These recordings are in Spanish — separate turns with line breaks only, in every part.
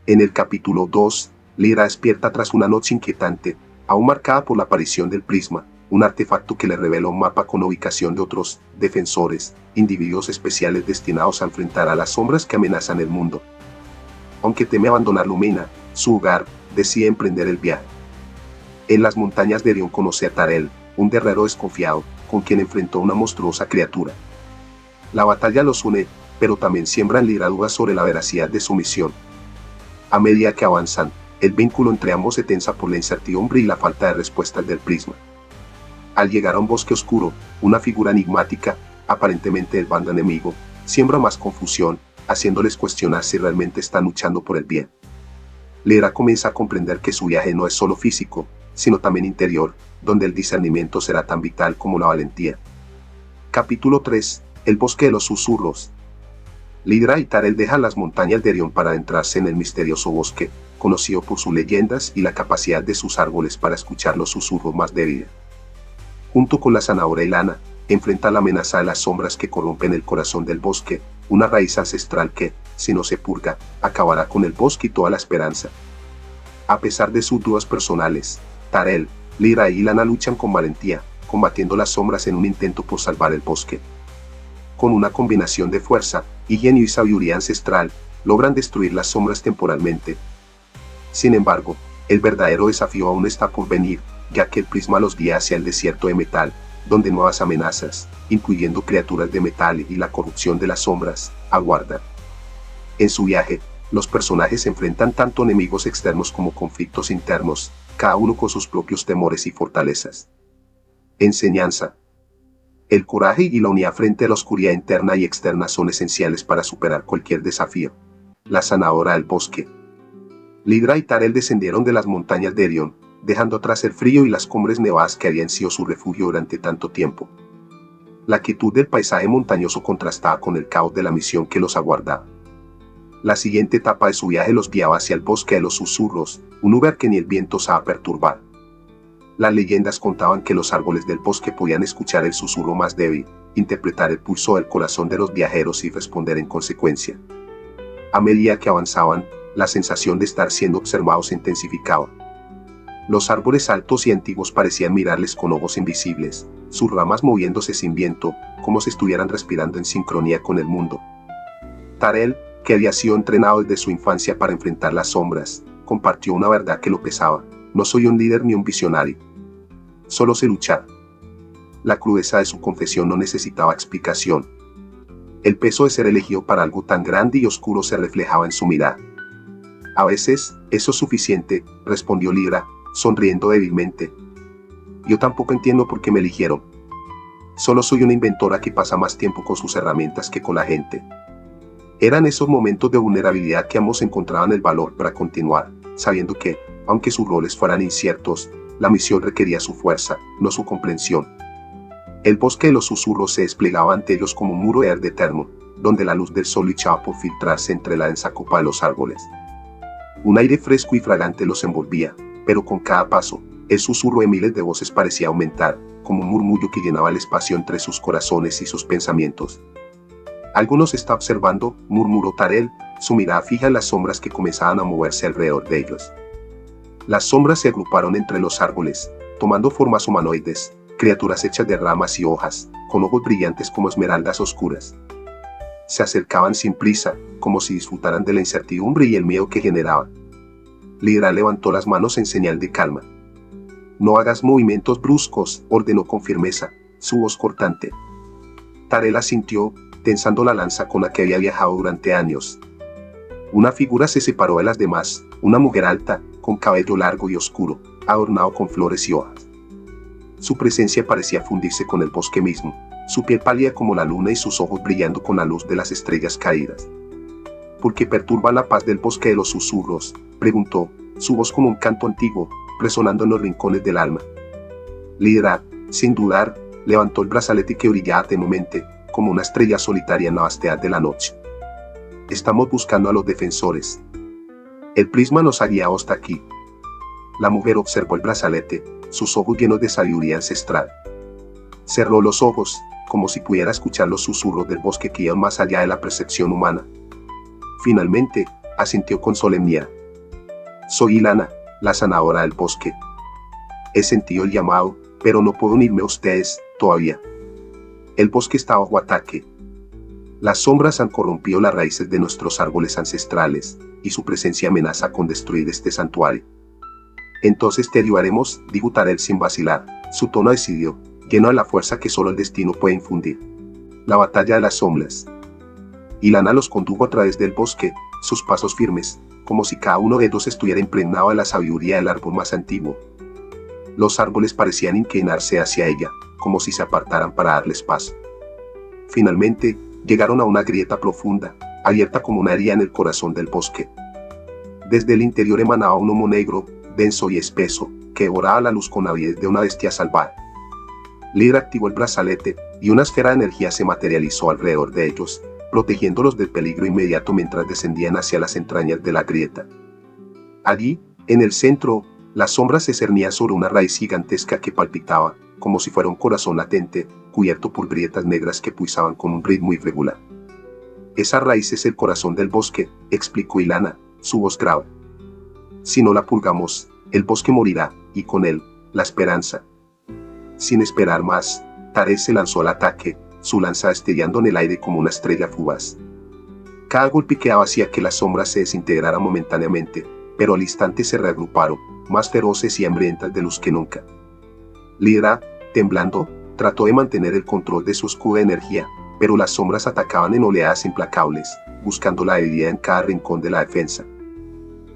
En el capítulo 2, Lyra despierta tras una noche inquietante, aún marcada por la aparición del prisma, un artefacto que le revela un mapa con ubicación de otros defensores, individuos especiales destinados a enfrentar a las sombras que amenazan el mundo. Aunque teme abandonar Lumina, su hogar, decide emprender el viaje. En las montañas de Erion conoce a Tarel, un guerrero desconfiado, con quien enfrentó una monstruosa criatura. La batalla los une, pero también siembra en Lyra dudas sobre la veracidad de su misión. A medida que avanzan, el vínculo entre ambos se tensa por la incertidumbre y la falta de respuestas del prisma. Al llegar a un bosque oscuro, una figura enigmática, aparentemente del bando enemigo, siembra más confusión, haciéndoles cuestionar si realmente están luchando por el bien. Lyra comienza a comprender que su viaje no es solo físico, sino también interior, donde el discernimiento será tan vital como la valentía. Capítulo 3. El bosque de los susurros. Lyra y Tarel dejan las montañas de Erion para adentrarse en el misterioso bosque, conocido por sus leyendas y la capacidad de sus árboles para escuchar los susurros más débiles. Junto con la zanahoria y lana, enfrenta la amenaza de las sombras que corrompen el corazón del bosque, una raíz ancestral que, si no se purga, acabará con el bosque y toda la esperanza. A pesar de sus dudas personales, Tarel, Lyra y Lana luchan con valentía, combatiendo las sombras en un intento por salvar el bosque. Con una combinación de fuerza, ingenio y sabiduría ancestral, logran destruir las sombras temporalmente. Sin embargo, el verdadero desafío aún está por venir, ya que el prisma los guía hacia el desierto de metal, donde nuevas amenazas, incluyendo criaturas de metal y la corrupción de las sombras, aguardan. En su viaje, los personajes se enfrentan tanto enemigos externos como conflictos internos, cada uno con sus propios temores y fortalezas. Enseñanza. El coraje y la unidad frente a la oscuridad interna y externa son esenciales para superar cualquier desafío. La zanahoria del bosque. Lyra y Tarel descendieron de las montañas de Erion, dejando atrás el frío y las cumbres nevadas que habían sido su refugio durante tanto tiempo. La quietud del paisaje montañoso contrastaba con el caos de la misión que los aguardaba. La siguiente etapa de su viaje los guiaba hacia el bosque de los susurros, un lugar que ni el viento osaba perturbar. Las leyendas contaban que los árboles del bosque podían escuchar el susurro más débil, interpretar el pulso del corazón de los viajeros y responder en consecuencia. A medida que avanzaban, la sensación de estar siendo observados se intensificaba. Los árboles altos y antiguos parecían mirarles con ojos invisibles, sus ramas moviéndose sin viento, como si estuvieran respirando en sincronía con el mundo. Tarel, que había sido entrenado desde su infancia para enfrentar las sombras, compartió una verdad que lo pesaba: no soy un líder ni un visionario. Solo sé luchar. La crudeza de su confesión no necesitaba explicación. El peso de ser elegido para algo tan grande y oscuro se reflejaba en su mirada. A veces, eso es suficiente, respondió Lyra, sonriendo débilmente. Yo tampoco entiendo por qué me eligieron. Solo soy una inventora que pasa más tiempo con sus herramientas que con la gente. Eran esos momentos de vulnerabilidad que ambos encontraban el valor para continuar, sabiendo que, aunque sus roles fueran inciertos, la misión requería su fuerza, no su comprensión. El bosque de los susurros se desplegaba ante ellos como un muro de verde eterno, donde la luz del sol luchaba por filtrarse entre la densa copa de los árboles. Un aire fresco y fragante los envolvía, pero con cada paso, el susurro de miles de voces parecía aumentar, como un murmullo que llenaba el espacio entre sus corazones y sus pensamientos. Algo nos está observando, murmuró Tarel, su mirada fija en las sombras que comenzaban a moverse alrededor de ellos. Las sombras se agruparon entre los árboles, tomando formas humanoides, criaturas hechas de ramas y hojas, con ojos brillantes como esmeraldas oscuras. Se acercaban sin prisa, como si disfrutaran de la incertidumbre y el miedo que generaban. Lyra levantó las manos en señal de calma. No hagas movimientos bruscos, ordenó con firmeza, su voz cortante. Tarel asintió, tensando la lanza con la que había viajado durante años. Una figura se separó de las demás, una mujer alta, con cabello largo y oscuro, adornado con flores y hojas. Su presencia parecía fundirse con el bosque mismo, su piel pálida como la luna y sus ojos brillando con la luz de las estrellas caídas. ¿Por qué perturban la paz del bosque de los susurros?, preguntó, su voz como un canto antiguo, resonando en los rincones del alma. Lyra, sin dudar, levantó el brazalete que brillaba tenuemente, como una estrella solitaria en la vastedad de la noche. Estamos buscando a los defensores. El prisma nos ha guiado hasta aquí. La mujer observó el brazalete, sus ojos llenos de sabiduría ancestral. Cerró los ojos, como si pudiera escuchar los susurros del bosque que iban más allá de la percepción humana. Finalmente, asintió con solemnidad. Soy Ilana, la sanadora del bosque. He sentido el llamado, pero no puedo unirme a ustedes, todavía. El bosque está bajo ataque. Las sombras han corrompido las raíces de nuestros árboles ancestrales, y su presencia amenaza con destruir este santuario. Entonces te ayudaremos, dijo Tarel sin vacilar, su tono decidido, lleno de la fuerza que solo el destino puede infundir. La batalla de las sombras. Ilana los condujo a través del bosque, sus pasos firmes, como si cada uno de ellos estuviera impregnado de la sabiduría del árbol más antiguo. Los árboles parecían inclinarse hacia ella, como si se apartaran para darles paso. Finalmente, llegaron a una grieta profunda, abierta como una herida en el corazón del bosque. Desde el interior emanaba un humo negro, denso y espeso, que devoraba la luz con avidez de una bestia salvaje. Lidra activó el brazalete, y una esfera de energía se materializó alrededor de ellos, protegiéndolos del peligro inmediato mientras descendían hacia las entrañas de la grieta. Allí, en el centro, la sombra se cernía sobre una raíz gigantesca que palpitaba, como si fuera un corazón latente, cubierto por grietas negras que pulsaban con un ritmo irregular. Esa raíz es el corazón del bosque, explicó Ilana, su voz grave. Si no la purgamos, el bosque morirá, y con él, la esperanza. Sin esperar más, Tarel se lanzó al ataque, su lanza destellando en el aire como una estrella fugaz. Cada golpe quedaba hacía que las sombras se desintegraran momentáneamente, pero al instante se reagruparon, más feroces y hambrientas de luz que nunca. Lidra, temblando, trató de mantener el control de su escudo de energía, pero las sombras atacaban en oleadas implacables, buscando la debilidad en cada rincón de la defensa.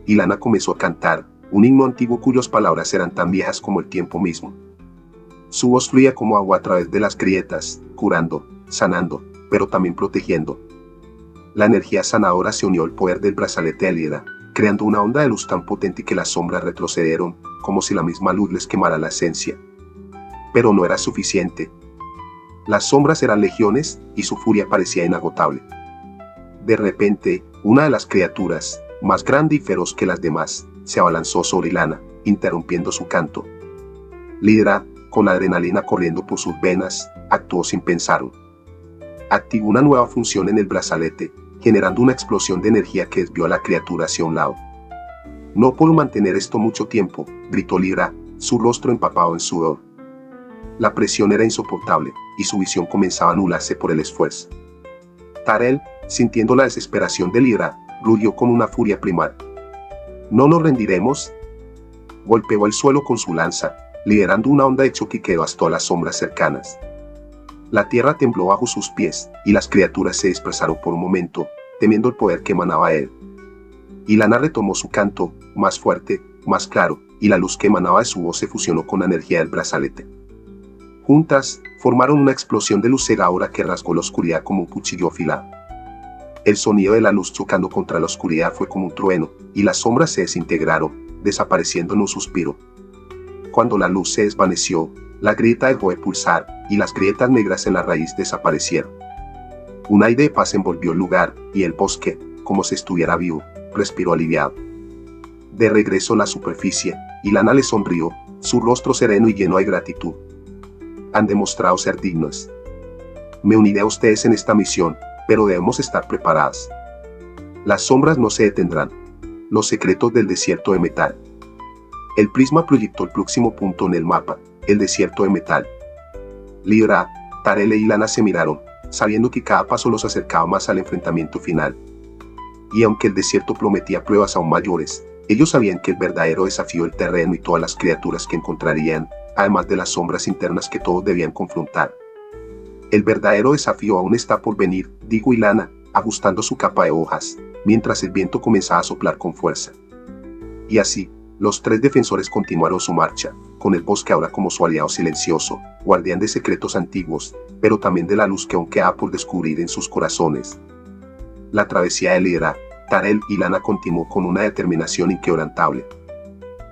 Ilana comenzó a cantar, un himno antiguo cuyas palabras eran tan viejas como el tiempo mismo. Su voz fluía como agua a través de las grietas, curando, sanando, pero también protegiendo. La energía sanadora se unió al poder del brazalete de Lidra, creando una onda de luz tan potente que las sombras retrocedieron, como si la misma luz les quemara la esencia. Pero no era suficiente. Las sombras eran legiones, y su furia parecía inagotable. De repente, una de las criaturas, más grande y feroz que las demás, se abalanzó sobre Ilana, interrumpiendo su canto. Lidra, con la adrenalina corriendo por sus venas, actuó sin pensarlo. Activó una nueva función en el brazalete, generando una explosión de energía que desvió a la criatura hacia un lado. No puedo mantener esto mucho tiempo, gritó Lidra, su rostro empapado en sudor. La presión era insoportable, y su visión comenzaba a anularse por el esfuerzo. Tarel, sintiendo la desesperación de Lidra, rugió con una furia primal. ¿No nos rendiremos? Golpeó el suelo con su lanza, liderando una onda de choque que devastó a las sombras cercanas. La tierra tembló bajo sus pies, y las criaturas se dispersaron por un momento, temiendo el poder que emanaba de él. Ilana retomó su canto, más fuerte, más claro, y la luz que emanaba de su voz se fusionó con la energía del brazalete. Juntas, formaron una explosión de luz cegadora que rasgó la oscuridad como un cuchillo afilado. El sonido de la luz chocando contra la oscuridad fue como un trueno, y las sombras se desintegraron, desapareciendo en un suspiro. Cuando la luz se desvaneció, la grieta dejó de pulsar, y las grietas negras en la raíz desaparecieron. Un aire de paz envolvió el lugar, y el bosque, como si estuviera vivo, respiró aliviado. De regreso a la superficie, Ilana le sonrió, su rostro sereno y lleno de gratitud. Han demostrado ser dignos. Me uniré a ustedes en esta misión, pero debemos estar preparadas. Las sombras no se detendrán. Los secretos del desierto de metal. El prisma proyectó el próximo punto en el mapa, el desierto de metal. Lidra, Tarel e Ilana se miraron, sabiendo que cada paso los acercaba más al enfrentamiento final. Y aunque el desierto prometía pruebas aún mayores, ellos sabían que el verdadero desafío del terreno y todas las criaturas que encontrarían, además de las sombras internas que todos debían confrontar. El verdadero desafío aún está por venir, dijo Ilana, ajustando su capa de hojas, mientras el viento comenzaba a soplar con fuerza. Y así, los tres defensores continuaron su marcha, con el bosque ahora como su aliado silencioso, guardián de secretos antiguos, pero también de la luz que aún quedaba por descubrir en sus corazones. La travesía de Lidra, Tarel y Ilana continuó con una determinación inquebrantable.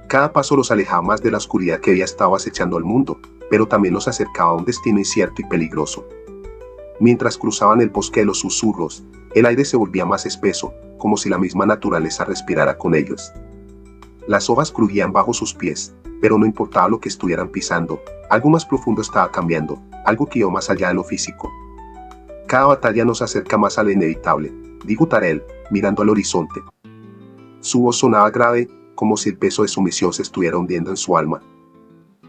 Cada paso los alejaba más de la oscuridad que había estado acechando al mundo, pero también los acercaba a un destino incierto y peligroso. Mientras cruzaban el bosque de los susurros, el aire se volvía más espeso, como si la misma naturaleza respirara con ellos. Las hojas crujían bajo sus pies, pero no importaba lo que estuvieran pisando, algo más profundo estaba cambiando, algo que iba más allá de lo físico. Cada batalla nos acerca más al inevitable, dijo Tarel, mirando al horizonte. Su voz sonaba grave, como si el peso de su misión se estuviera hundiendo en su alma.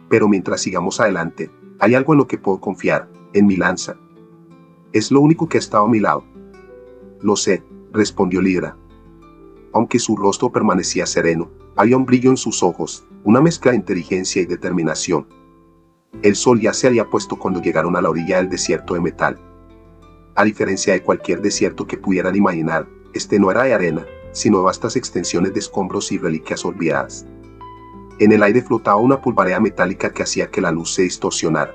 Pero mientras sigamos adelante, hay algo en lo que puedo confiar, en mi lanza. Es lo único que ha estado a mi lado. Lo sé, respondió Lidra. Aunque su rostro permanecía sereno, había un brillo en sus ojos, una mezcla de inteligencia y determinación. El sol ya se había puesto cuando llegaron a la orilla del desierto de metal. A diferencia de cualquier desierto que pudieran imaginar, este no era de arena, sino vastas extensiones de escombros y reliquias olvidadas. En el aire flotaba una polvareda metálica que hacía que la luz se distorsionara.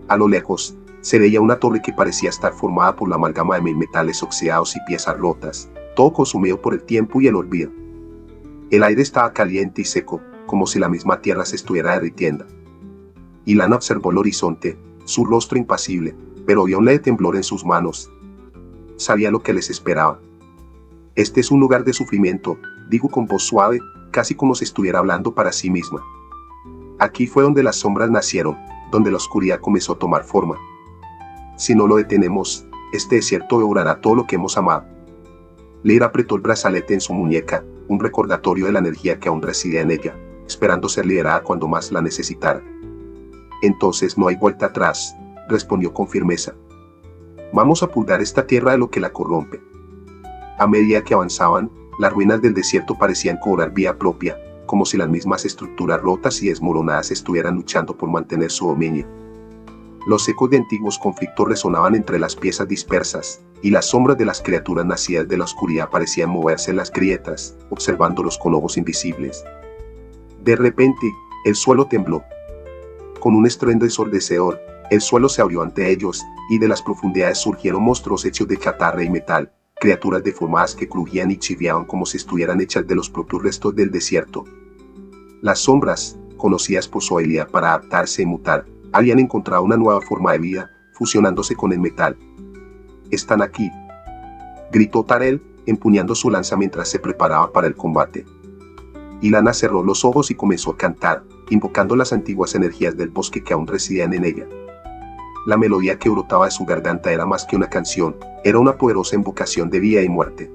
A lo lejos, se veía una torre que parecía estar formada por la amalgama de metales oxidados y piezas rotas, todo consumido por el tiempo y el olvido. El aire estaba caliente y seco, como si la misma tierra se estuviera derritiendo. Ilana observó el horizonte, su rostro impasible, pero vio un leve temblor en sus manos. Sabía lo que les esperaba. Este es un lugar de sufrimiento, dijo con voz suave, casi como si estuviera hablando para sí misma. Aquí fue donde las sombras nacieron, donde la oscuridad comenzó a tomar forma. Si no lo detenemos, este desierto devorará todo lo que hemos amado. Lyra apretó el brazalete en su muñeca, un recordatorio de la energía que aún residía en ella, esperando ser liberada cuando más la necesitara. Entonces no hay vuelta atrás, respondió con firmeza. Vamos a purgar esta tierra de lo que la corrompe. A medida que avanzaban, las ruinas del desierto parecían cobrar vida propia, como si las mismas estructuras rotas y desmoronadas estuvieran luchando por mantener su dominio. Los ecos de antiguos conflictos resonaban entre las piezas dispersas, y las sombras de las criaturas nacidas de la oscuridad parecían moverse en las grietas, observándolos con ojos invisibles. De repente, el suelo tembló. Con un estruendo ensordecedor, el suelo se abrió ante ellos, y de las profundidades surgieron monstruos hechos de chatarra y metal, criaturas deformadas que crujían y chiviaban como si estuvieran hechas de los propios restos del desierto. Las sombras, conocidas por su habilidad para adaptarse y mutar, habían encontrado una nueva forma de vida, fusionándose con el metal. «Están aquí», gritó Tarel, empuñando su lanza mientras se preparaba para el combate. Ilana cerró los ojos y comenzó a cantar, invocando las antiguas energías del bosque que aún residían en ella. La melodía que brotaba de su garganta era más que una canción, era una poderosa invocación de vida y muerte.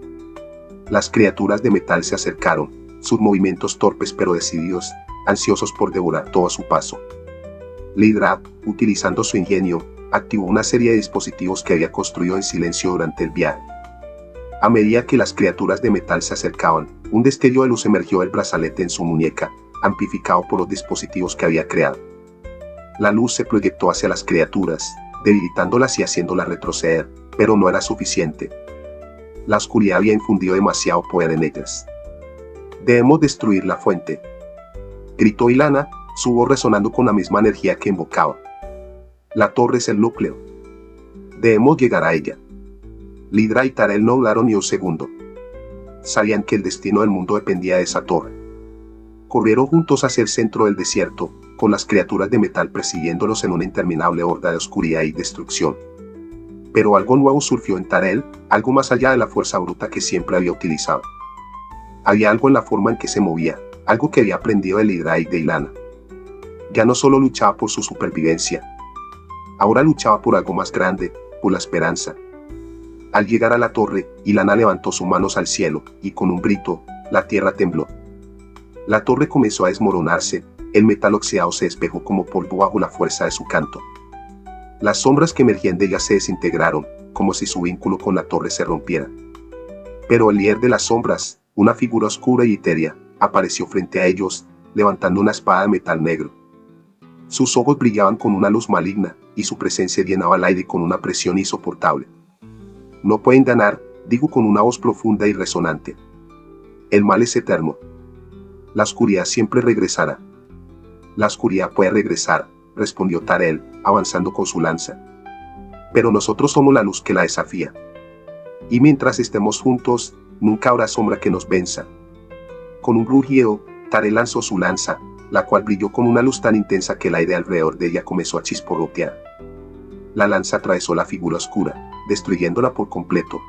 Las criaturas de metal se acercaron, sus movimientos torpes pero decididos, ansiosos por devorar todo a su paso. Lidra, utilizando su ingenio, activó una serie de dispositivos que había construido en silencio durante el viaje. A medida que las criaturas de metal se acercaban, un destello de luz emergió del brazalete en su muñeca, amplificado por los dispositivos que había creado. La luz se proyectó hacia las criaturas, debilitándolas y haciéndolas retroceder, pero no era suficiente. La oscuridad había infundido demasiado poder en ellas. «Debemos destruir la fuente», gritó Ilana, su voz resonando con la misma energía que invocaba. «La torre es el núcleo. Debemos llegar a ella». Lidra y Tarel no hablaron ni un segundo. Sabían que el destino del mundo dependía de esa torre. Corrieron juntos hacia el centro del desierto, con las criaturas de metal persiguiéndolos en una interminable horda de oscuridad y destrucción. Pero algo nuevo surgió en Tarel, algo más allá de la fuerza bruta que siempre había utilizado. Había algo en la forma en que se movía, algo que había aprendido de Lidra y de Ilana. Ya no solo luchaba por su supervivencia, ahora luchaba por algo más grande, por la esperanza. Al llegar a la torre, Ilana levantó sus manos al cielo, y con un grito, la tierra tembló. La torre comenzó a desmoronarse, el metal oxidado se despejó como polvo bajo la fuerza de su canto. Las sombras que emergían de ella se desintegraron, como si su vínculo con la torre se rompiera. Pero el líder de las sombras, una figura oscura y etérea, apareció frente a ellos, levantando una espada de metal negro. Sus ojos brillaban con una luz maligna, y su presencia llenaba el aire con una presión insoportable. «No pueden ganar», dijo con una voz profunda y resonante. «El mal es eterno. La oscuridad siempre regresará». «La oscuridad puede regresar», respondió Tarel, avanzando con su lanza. «Pero nosotros somos la luz que la desafía. Y mientras estemos juntos, nunca habrá sombra que nos venza». Con un rugido, Tarel lanzó su lanza, la cual brilló con una luz tan intensa que el aire alrededor de ella comenzó a chisporrotear. La lanza atravesó la figura oscura, destruyéndola por completo.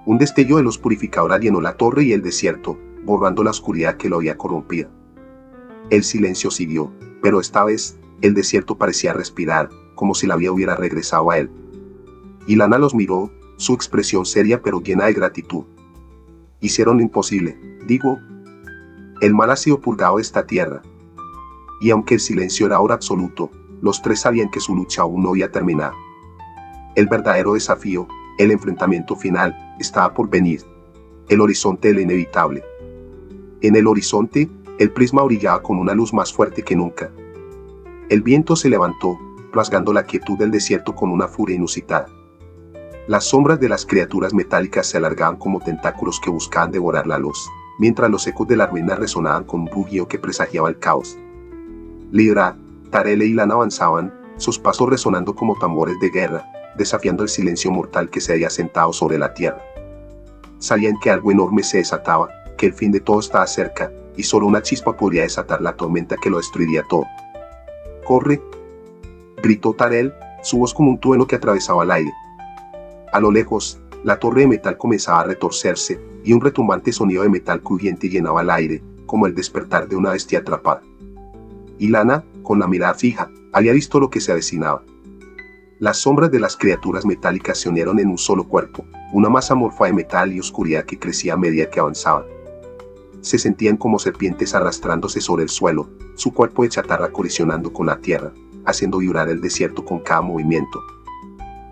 Un destello de luz purificadora llenó la torre y el desierto, borrando la oscuridad que lo había corrompido. El silencio siguió, pero esta vez, el desierto parecía respirar, como si la vida hubiera regresado a él. Ilana los miró, su expresión seria pero llena de gratitud. Hicieron lo imposible, digo. El mal ha sido purgado de esta tierra. Y aunque el silencio era ahora absoluto, los tres sabían que su lucha aún no había terminado. El verdadero desafío, el enfrentamiento final, estaba por venir. El horizonte de lo inevitable. En el horizonte, el prisma brillaba con una luz más fuerte que nunca. El viento se levantó, rasgando la quietud del desierto con una furia inusitada. Las sombras de las criaturas metálicas se alargaban como tentáculos que buscaban devorar la luz, mientras los ecos de la ruina resonaban con un rugido que presagiaba el caos. Lyra, Tarel e Ilana avanzaban, sus pasos resonando como tambores de guerra, desafiando el silencio mortal que se había sentado sobre la tierra. Sabían que algo enorme se desataba, que el fin de todo estaba cerca, y solo una chispa podría desatar la tormenta que lo destruiría todo. ¡Corre!, gritó Tarel, su voz como un trueno que atravesaba el aire. A lo lejos, la torre de metal comenzaba a retorcerse, y un retumbante sonido de metal crujiente llenaba el aire, como el despertar de una bestia atrapada. Ilana, con la mirada fija, había visto lo que se avecinaba. Las sombras de las criaturas metálicas se unieron en un solo cuerpo, una masa amorfa de metal y oscuridad que crecía a medida que avanzaban. Se sentían como serpientes arrastrándose sobre el suelo, su cuerpo de chatarra colisionando con la tierra, haciendo vibrar el desierto con cada movimiento.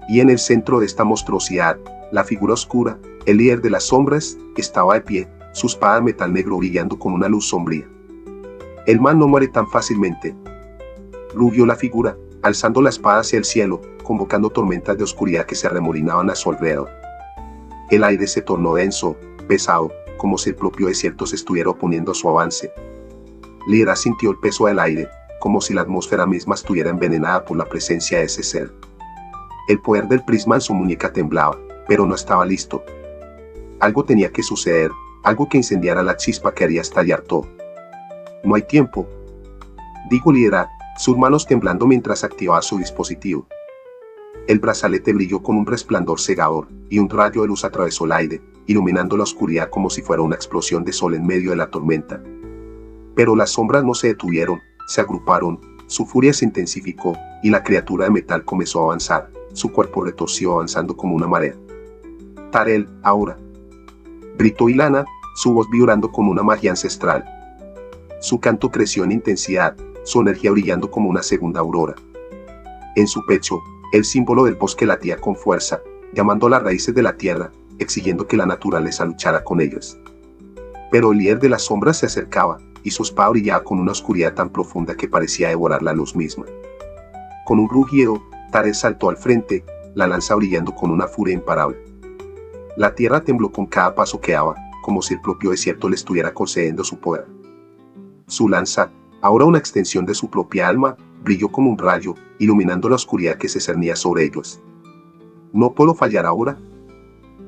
Y en el centro de esta monstruosidad, la figura oscura, el líder de las sombras, estaba de pie, su espada de metal negro brillando con una luz sombría. El mal no muere tan fácilmente, rugió la figura, alzando la espada hacia el cielo, convocando tormentas de oscuridad que se arremolinaban a su alrededor. El aire se tornó denso, pesado, como si el propio desierto se estuviera oponiendo a su avance. Lyra sintió el peso del aire, como si la atmósfera misma estuviera envenenada por la presencia de ese ser. El poder del prisma en su muñeca temblaba, pero no estaba listo. Algo tenía que suceder, algo que incendiara la chispa que haría estallar todo. No hay tiempo, dijo Lyra, sus manos temblando mientras activaba su dispositivo. El brazalete brilló con un resplandor cegador, y un rayo de luz atravesó el aire, iluminando la oscuridad como si fuera una explosión de sol en medio de la tormenta. Pero las sombras no se detuvieron, se agruparon, su furia se intensificó, y la criatura de metal comenzó a avanzar, su cuerpo retorció avanzando como una marea. Tarel, ahora, gritó Ilana, su voz vibrando con una magia ancestral. Su canto creció en intensidad, su energía brillando como una segunda aurora. En su pecho, el símbolo del bosque latía con fuerza, llamando a las raíces de la tierra, exigiendo que la naturaleza luchara con ellas. Pero el líder de las sombras se acercaba, y su espada brillaba con una oscuridad tan profunda que parecía devorar la luz misma. Con un rugido, Tarel saltó al frente, la lanza brillando con una furia imparable. La tierra tembló con cada paso que daba, como si el propio desierto le estuviera concediendo su poder. Su lanza, ahora una extensión de su propia alma, brilló como un rayo, iluminando la oscuridad que se cernía sobre ellos. ¿No puedo fallar ahora?,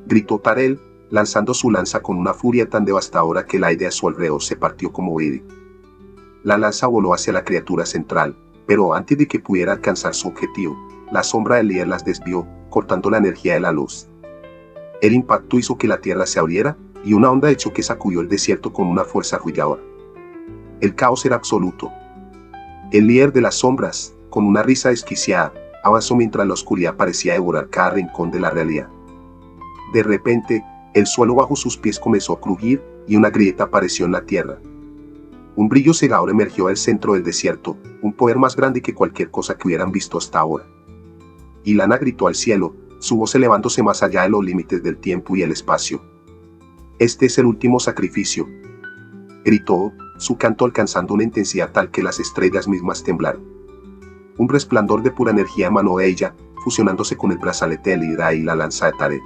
gritó Tarel, lanzando su lanza con una furia tan devastadora que el aire a su alrededor se partió como vidrio. La lanza voló hacia la criatura central, pero antes de que pudiera alcanzar su objetivo, la sombra del líder las desvió, cortando la energía de la luz. El impacto hizo que la tierra se abriera, y una onda de choque sacudió el desierto con una fuerza arrolladora. El caos era absoluto. El líder de las sombras, con una risa desquiciada, avanzó mientras la oscuridad parecía devorar cada rincón de la realidad. De repente, el suelo bajo sus pies comenzó a crujir, y una grieta apareció en la tierra. Un brillo cegador emergió del centro del desierto, un poder más grande que cualquier cosa que hubieran visto hasta ahora. Ilana gritó al cielo, su voz elevándose más allá de los límites del tiempo y el espacio. «Este es el último sacrificio», gritó, su canto alcanzando una intensidad tal que las estrellas mismas temblaron. Un resplandor de pura energía emanó de ella, fusionándose con el brazalete de Lyra y la lanza de Tarel.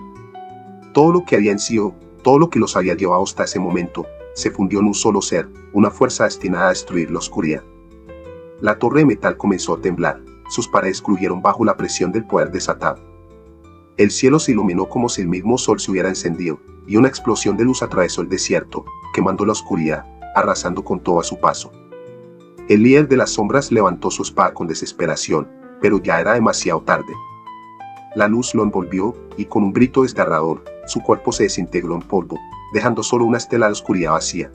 Todo lo que habían sido, todo lo que los había llevado hasta ese momento, se fundió en un solo ser, una fuerza destinada a destruir la oscuridad. La torre de metal comenzó a temblar, sus paredes crujieron bajo la presión del poder desatado. El cielo se iluminó como si el mismo sol se hubiera encendido, y una explosión de luz atravesó el desierto, quemando la oscuridad, arrasando con todo a su paso. El líder de las sombras levantó su espada con desesperación, pero ya era demasiado tarde. La luz lo envolvió, y con un grito desgarrador, su cuerpo se desintegró en polvo, dejando solo una estela de oscuridad vacía.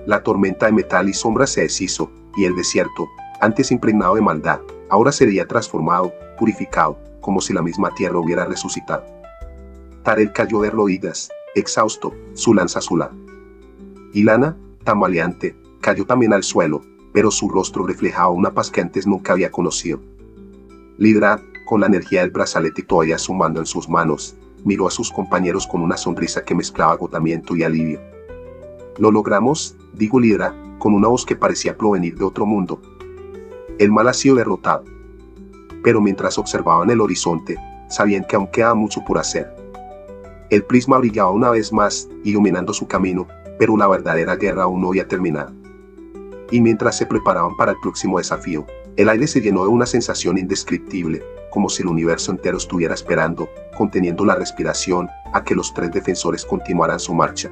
La tormenta de metal y sombra se deshizo, y el desierto, antes impregnado de maldad, ahora sería transformado, purificado, como si la misma tierra hubiera resucitado. Tarel cayó de rodillas, Exhausto, su lanza azulada. Ilana, tambaleante, cayó también al suelo, pero su rostro reflejaba una paz que antes nunca había conocido. Lidra, con la energía del brazalete todavía sumando en sus manos, miró a sus compañeros con una sonrisa que mezclaba agotamiento y alivio. «Lo logramos», dijo Lidra, con una voz que parecía provenir de otro mundo. «El mal ha sido derrotado». Pero mientras observaban el horizonte, sabían que aún quedaba mucho por hacer. El prisma brillaba una vez más, iluminando su camino, pero la verdadera guerra aún no había terminado. Y mientras se preparaban para el próximo desafío, el aire se llenó de una sensación indescriptible, como si el universo entero estuviera esperando, conteniendo la respiración, a que los tres defensores continuaran su marcha.